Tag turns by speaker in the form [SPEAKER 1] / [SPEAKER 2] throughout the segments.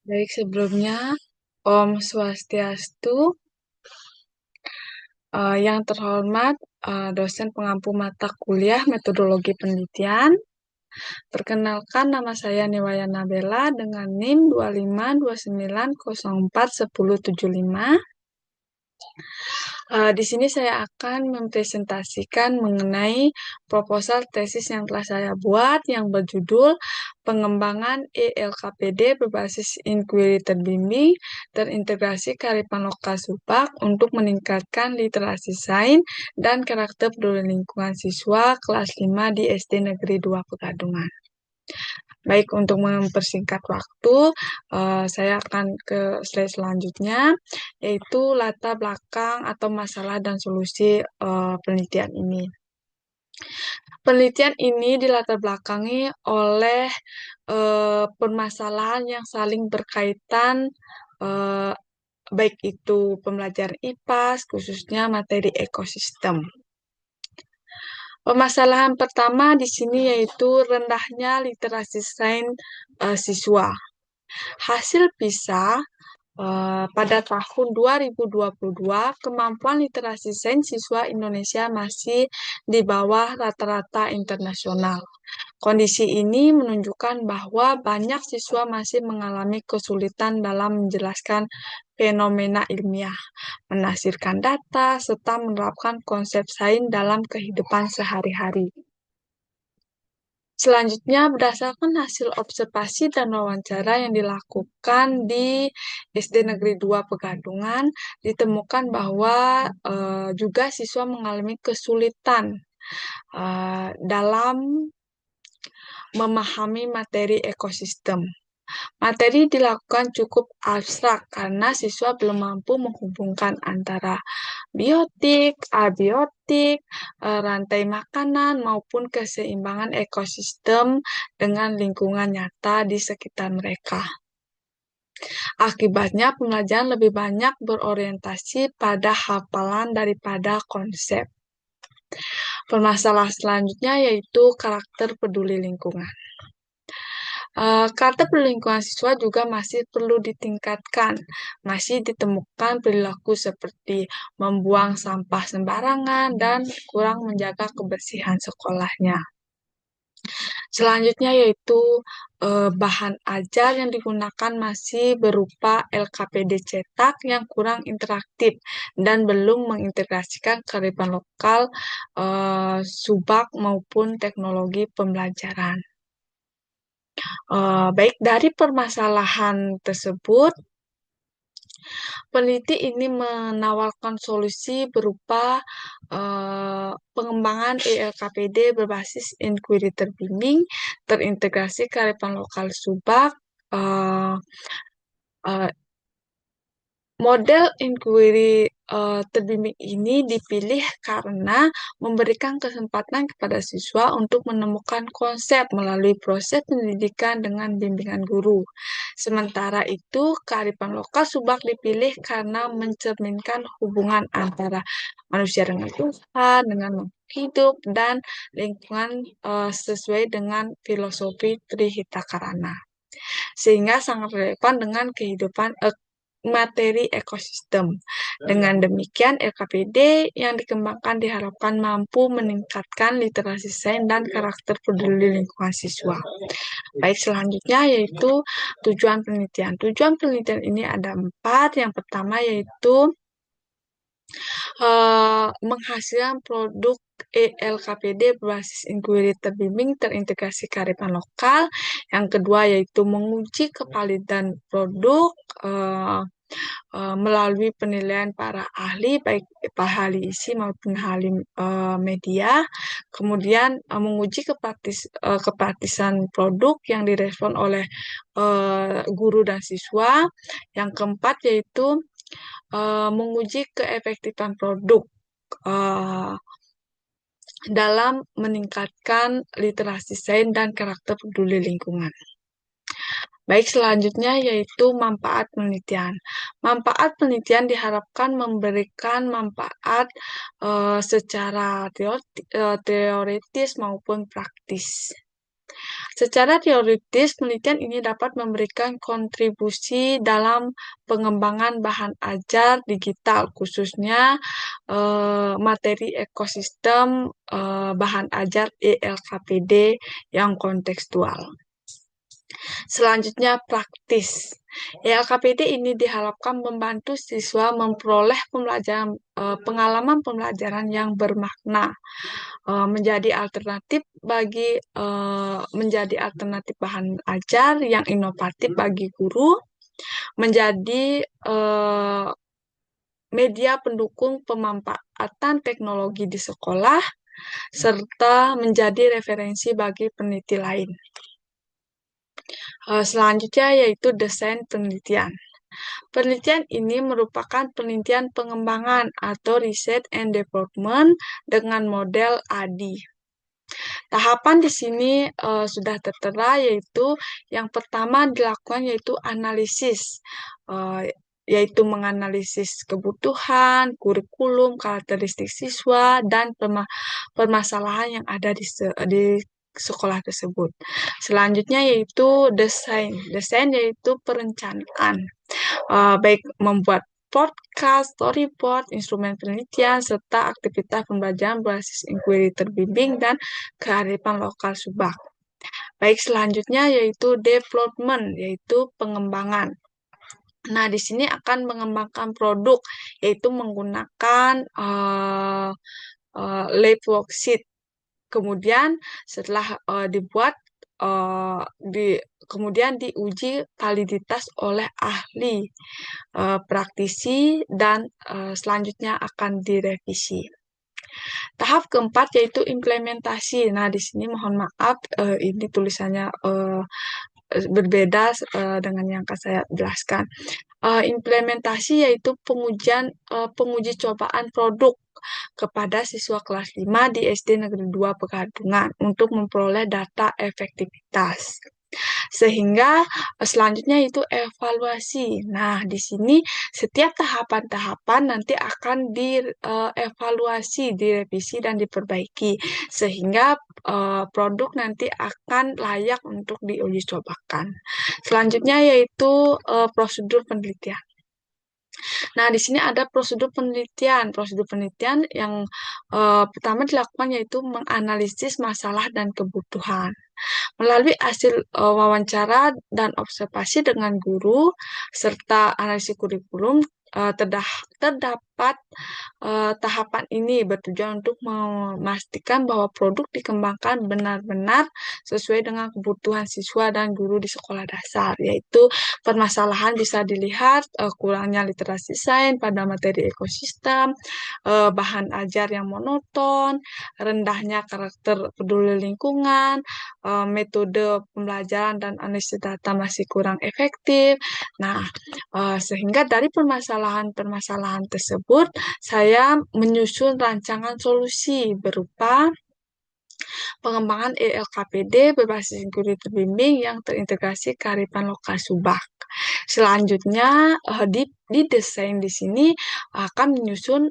[SPEAKER 1] Baik, sebelumnya Om Swastiastu, yang terhormat dosen pengampu mata kuliah metodologi penelitian. Perkenalkan, nama saya Niwayana Bella dengan NIM 2529041075. Di sini saya akan mempresentasikan mengenai proposal tesis yang telah saya buat yang berjudul Pengembangan ELKPD berbasis inquiry terbimbing terintegrasi kearifan lokal Subak untuk meningkatkan literasi sains dan karakter peduli lingkungan siswa kelas 5 di SD Negeri 2 Pegadungan. Baik, untuk mempersingkat waktu, saya akan ke slide selanjutnya, yaitu latar belakang atau masalah dan solusi penelitian ini. Penelitian ini dilatar belakangi oleh permasalahan yang saling berkaitan, eh, baik itu pembelajaran IPAS, khususnya materi ekosistem. Permasalahan pertama di sini yaitu rendahnya literasi sains siswa. Hasil PISA pada tahun 2022, kemampuan literasi sains siswa Indonesia masih di bawah rata-rata internasional. Kondisi ini menunjukkan bahwa banyak siswa masih mengalami kesulitan dalam menjelaskan fenomena ilmiah, menafsirkan data, serta menerapkan konsep sains dalam kehidupan sehari-hari. Selanjutnya, berdasarkan hasil observasi dan wawancara yang dilakukan di SD Negeri 2 Pegadungan, ditemukan bahwa juga siswa mengalami kesulitan dalam memahami materi ekosistem. Materi dilakukan cukup abstrak karena siswa belum mampu menghubungkan antara biotik, abiotik, rantai makanan, maupun keseimbangan ekosistem dengan lingkungan nyata di sekitar mereka. Akibatnya, pembelajaran lebih banyak berorientasi pada hafalan daripada konsep. Permasalahan selanjutnya yaitu karakter peduli lingkungan. Karakter peduli lingkungan siswa juga masih perlu ditingkatkan. Masih ditemukan perilaku seperti membuang sampah sembarangan dan kurang menjaga kebersihan sekolahnya. Selanjutnya yaitu bahan ajar yang digunakan masih berupa LKPD cetak yang kurang interaktif dan belum mengintegrasikan kearifan lokal, subak maupun teknologi pembelajaran. Baik dari permasalahan tersebut, peneliti ini menawarkan solusi berupa pengembangan ELKPD berbasis inquiry terbimbing, terintegrasi kearifan lokal Subak. eh, eh, Model inquiry terbimbing ini dipilih karena memberikan kesempatan kepada siswa untuk menemukan konsep melalui proses pendidikan dengan bimbingan guru. Sementara itu, kearifan lokal Subak dipilih karena mencerminkan hubungan antara manusia dengan Tuhan, dengan makhluk hidup, dan lingkungan sesuai dengan filosofi Trihita Karana. Sehingga sangat relevan dengan kehidupan materi ekosistem. Dengan demikian, LKPD yang dikembangkan diharapkan mampu meningkatkan literasi sains dan karakter peduli lingkungan siswa. Baik, selanjutnya yaitu tujuan penelitian. Tujuan penelitian ini ada 4. Yang pertama yaitu menghasilkan produk ELKPD berbasis inquiry terbimbing terintegrasi kearifan lokal. Yang kedua yaitu menguji kevalidan produk melalui penilaian para ahli, baik ahli isi maupun ahli media. Kemudian menguji kepraktisan produk yang direspon oleh guru dan siswa. Yang keempat yaitu menguji keefektifan produk uh, dalam meningkatkan literasi sains dan karakter peduli lingkungan. Baik, selanjutnya yaitu manfaat penelitian. Manfaat penelitian diharapkan memberikan manfaat secara teoritis maupun praktis. Secara teoritis, penelitian ini dapat memberikan kontribusi dalam pengembangan bahan ajar digital, khususnya materi ekosistem bahan ajar ELKPD yang kontekstual. Selanjutnya praktis. ELKPD ini diharapkan membantu siswa memperoleh pengalaman pembelajaran yang bermakna, menjadi alternatif bahan ajar yang inovatif bagi guru, menjadi media pendukung pemanfaatan teknologi di sekolah, serta menjadi referensi bagi peneliti lain. Selanjutnya yaitu desain penelitian. Penelitian ini merupakan penelitian pengembangan atau research and development dengan model ADI. Tahapan di sini sudah tertera, yaitu yang pertama dilakukan yaitu analisis, yaitu menganalisis kebutuhan, kurikulum, karakteristik siswa, dan permasalahan yang ada di sekolah tersebut. Selanjutnya yaitu desain. Desain yaitu perencanaan, baik membuat podcast, storyboard, instrumen penelitian, serta aktivitas pembelajaran berbasis inquiry terbimbing dan kearifan lokal Subak. Baik, selanjutnya yaitu development, yaitu pengembangan. Nah, di sini akan mengembangkan produk, yaitu menggunakan lab worksheet. Kemudian setelah dibuat, uh, kemudian diuji validitas oleh ahli, praktisi, dan selanjutnya akan direvisi. Tahap keempat yaitu implementasi. Nah, di sini mohon maaf, ini tulisannya berbeda dengan yang akan saya jelaskan. Implementasi yaitu penguji cobaan produk kepada siswa kelas 5 di SD Negeri 2 Pegadungan untuk memperoleh data efektivitas. Sehingga selanjutnya itu evaluasi. Nah, di sini setiap tahapan-tahapan nanti akan dievaluasi, direvisi, dan diperbaiki. Sehingga produk nanti akan layak untuk diuji cobakan. Selanjutnya yaitu prosedur penelitian. Nah, di sini ada prosedur penelitian. Prosedur penelitian yang pertama dilakukan yaitu menganalisis masalah dan kebutuhan. Melalui hasil wawancara dan observasi dengan guru serta analisis kurikulum, terdapat tahapan ini bertujuan untuk memastikan bahwa produk dikembangkan benar-benar sesuai dengan kebutuhan siswa dan guru di sekolah dasar, yaitu permasalahan bisa dilihat kurangnya literasi sains pada materi ekosistem, bahan ajar yang monoton, rendahnya karakter peduli lingkungan, metode pembelajaran dan analisis data masih kurang efektif. Nah, sehingga dari permasalahan-permasalahan tersebut, saya menyusun rancangan solusi berupa pengembangan ELKPD berbasis guru terbimbing yang terintegrasi kearifan lokal Subak. Selanjutnya, di desain di sini akan menyusun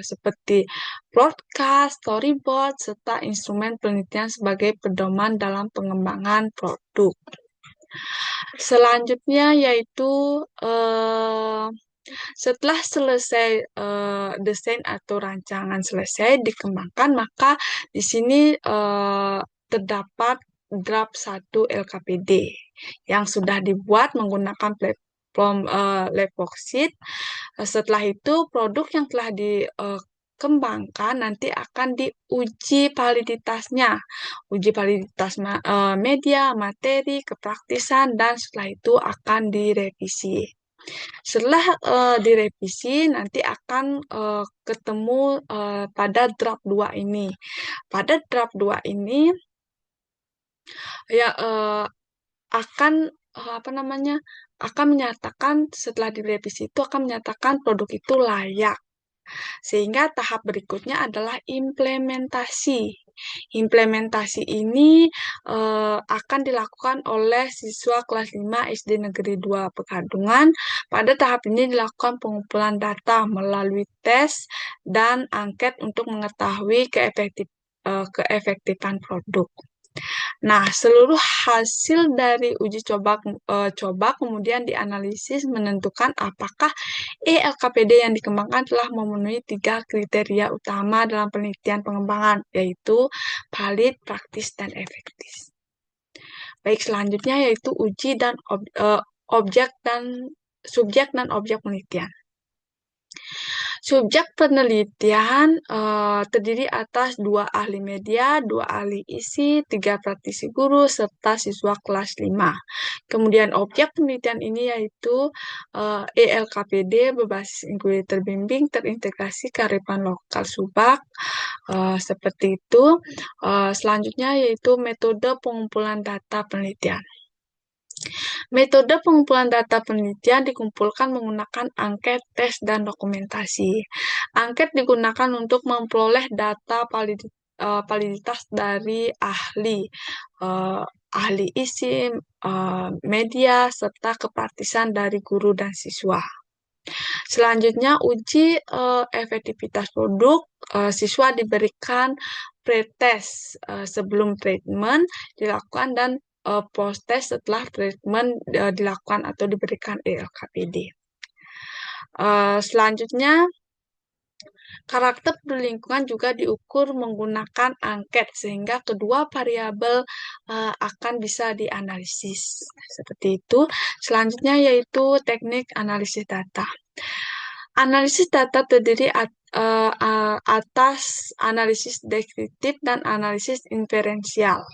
[SPEAKER 1] seperti broadcast, storyboard, serta instrumen penelitian sebagai pedoman dalam pengembangan produk. Selanjutnya yaitu setelah selesai desain atau rancangan selesai dikembangkan, maka di sini terdapat draft 1 LKPD yang sudah dibuat menggunakan platform lab worksheet. Setelah itu produk yang telah dikembangkan nanti akan diuji validitasnya, uji validitas media, materi, kepraktisan, dan setelah itu akan direvisi. Setelah direvisi, nanti akan ketemu pada draft 2 ini. Pada draft 2 ini, ya akan apa namanya, akan menyatakan setelah direvisi itu akan menyatakan produk itu layak. Sehingga tahap berikutnya adalah implementasi. Implementasi ini akan dilakukan oleh siswa kelas 5 SD Negeri 2 Pegadungan. Pada tahap ini dilakukan pengumpulan data melalui tes dan angket untuk mengetahui keefektifan produk. Nah, seluruh hasil dari uji coba kemudian dianalisis menentukan apakah ELKPD yang dikembangkan telah memenuhi tiga kriteria utama dalam penelitian pengembangan, yaitu valid, praktis, dan efektif. Baik, selanjutnya yaitu uji dan objek dan subjek dan objek penelitian. Subjek penelitian terdiri atas 2 ahli media, 2 ahli isi, 3 praktisi guru, serta siswa kelas 5. Kemudian objek penelitian ini yaitu ELKPD berbasis inquiry terbimbing terintegrasi kearifan lokal Subak, seperti itu. Selanjutnya yaitu metode pengumpulan data penelitian. Metode pengumpulan data penelitian dikumpulkan menggunakan angket, tes, dan dokumentasi. Angket digunakan untuk memperoleh data validitas dari ahli, eh, ahli isi, media, serta kepraktisan dari guru dan siswa. Selanjutnya, uji efektivitas produk. Siswa diberikan pretest sebelum treatment dilakukan dan post-test setelah treatment dilakukan atau diberikan ELKPD. Selanjutnya, karakter lingkungan juga diukur menggunakan angket sehingga kedua variabel akan bisa dianalisis. Seperti itu. Selanjutnya yaitu teknik analisis data. Analisis data terdiri atas analisis deskriptif dan analisis inferensial.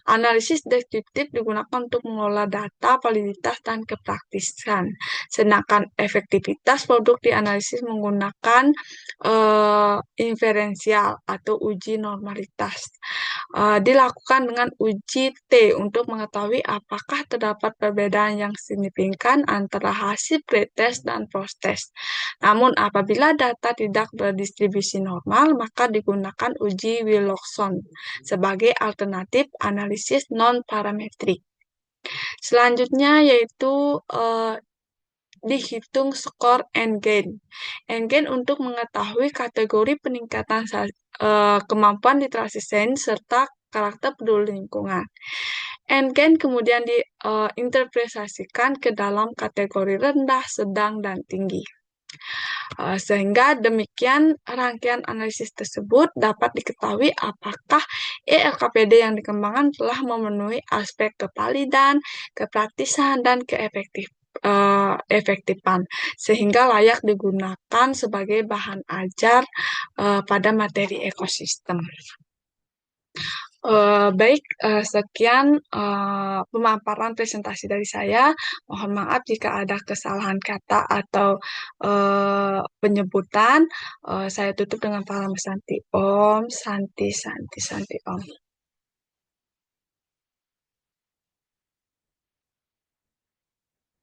[SPEAKER 1] Analisis deskriptif digunakan untuk mengelola data, validitas, dan kepraktisan. Sedangkan efektivitas produk dianalisis menggunakan inferensial atau uji normalitas. Dilakukan dengan uji T untuk mengetahui apakah terdapat perbedaan yang signifikan antara hasil pretest dan post-test. Namun apabila data tidak berdistribusi normal, maka digunakan uji Willockson sebagai alternatif analisis non-parametrik. Selanjutnya yaitu dihitung skor N-gain. N-gain untuk mengetahui kategori peningkatan kemampuan literasi sains serta karakter peduli lingkungan. N-gain kemudian diinterpretasikan ke dalam kategori rendah, sedang, dan tinggi. Sehingga demikian rangkaian analisis tersebut dapat diketahui apakah ELKPD yang dikembangkan telah memenuhi aspek kevalidan, kepraktisan, dan efektifan sehingga layak digunakan sebagai bahan ajar pada materi ekosistem. Baik, sekian pemaparan presentasi dari saya. Mohon maaf jika ada kesalahan kata atau penyebutan. Saya tutup dengan salam Santi Om, Santi, Santi, Santi Om.